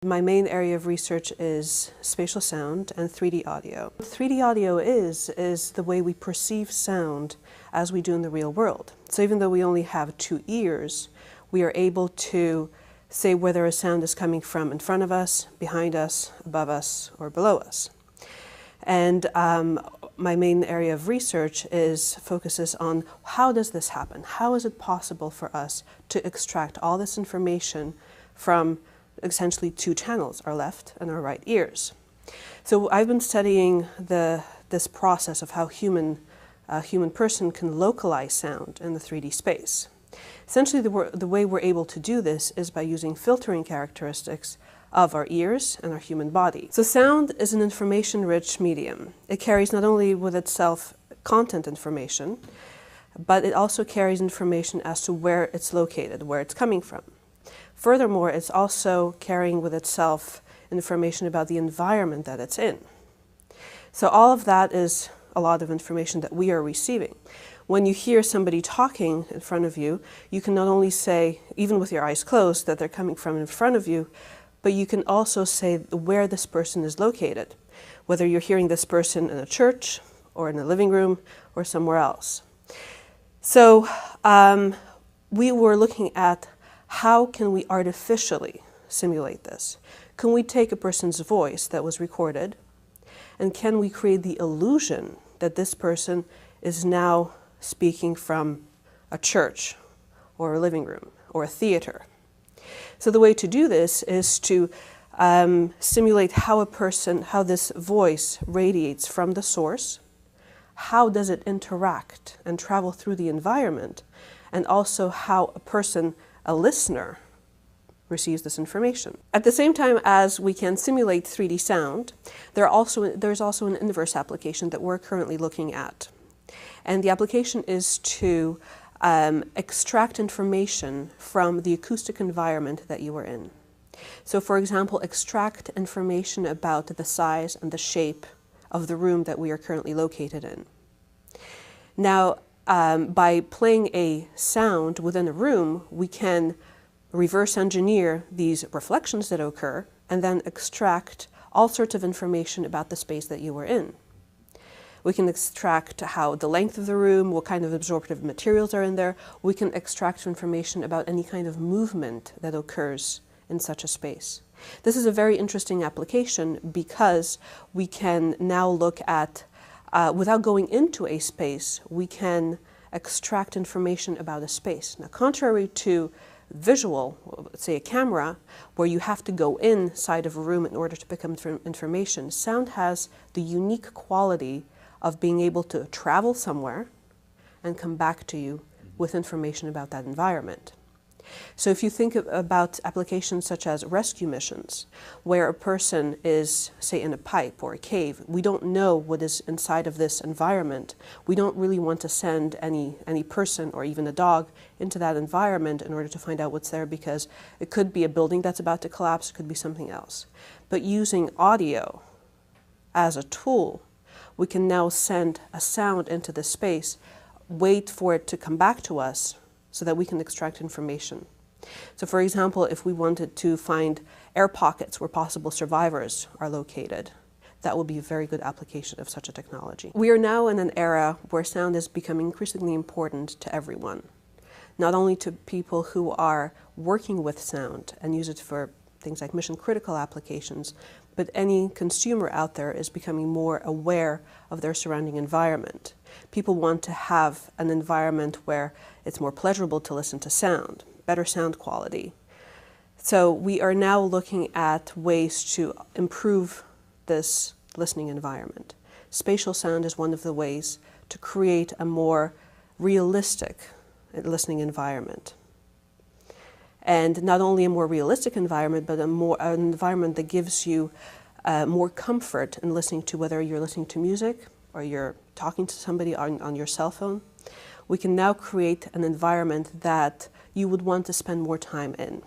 My main area of research is spatial sound and 3D audio. What 3D audio is the way we perceive sound as we do in the real world. So even though we only have 2 ears, we are able to say whether a sound is coming from in front of us, behind us, above us, or below us. And my main area of research focuses on how does this happen? How is it possible for us to extract all this information from essentially 2 channels, our left and our right ears? So I've been studying this process of how a human person can localize sound in the 3D space. Essentially, the way we're able to do this is by using filtering characteristics of our ears and our human body. So sound is an information-rich medium. It carries not only with itself content information, but it also carries information as to where it's located, where it's coming from. Furthermore, it's also carrying with itself information about the environment that it's in. So all of that is a lot of information that we are receiving. When you hear somebody talking in front of you, you can not only say, even with your eyes closed, that they're coming from in front of you, but you can also say where this person is located, whether you're hearing this person in a church or in a living room or somewhere else. So we were looking at how can we artificially simulate this? Can we take a person's voice that was recorded, and can we create the illusion that this person is now speaking from a church or a living room or a theater? So the way to do this is to simulate how this voice radiates from the source, how does it interact and travel through the environment, and also how a listener, receives this information. At the same time as we can simulate 3D sound, there's also an inverse application that we're currently looking at. And the application is to extract information from the acoustic environment that you are in. So for example, extract information about the size and the shape of the room that we are currently located in. Now, by playing a sound within a room, we can reverse engineer these reflections that occur and then extract all sorts of information about the space that you were in. We can extract how the length of the room, what kind of absorptive materials are in there. We can extract information about any kind of movement that occurs in such a space. This is a very interesting application because we can now look at, without going into a space, we can extract information about a space. Now, contrary to visual, let's say a camera, where you have to go inside of a room in order to pick up information, sound has the unique quality of being able to travel somewhere and come back to you with information about that environment. So if you think about applications such as rescue missions, where a person is, say, in a pipe or a cave, we don't know what is inside of this environment. We don't really want to send any person or even a dog into that environment in order to find out what's there, because it could be a building that's about to collapse, it could be something else. But using audio as a tool, we can now send a sound into the space, wait for it to come back to us so that we can extract information. So for example, if we wanted to find air pockets where possible survivors are located, that would be a very good application of such a technology. We are now in an era where sound is becoming increasingly important to everyone, not only to people who are working with sound and use it for things like mission-critical applications, but any consumer out there is becoming more aware of their surrounding environment. People want to have an environment where it's more pleasurable to listen to sound, better sound quality. So we are now looking at ways to improve this listening environment. Spatial sound is one of the ways to create a more realistic listening environment. And not only a more realistic environment, but an environment that gives you more comfort in listening to, whether you're listening to music or you're talking to somebody on your cell phone. We can now create an environment that you would want to spend more time in.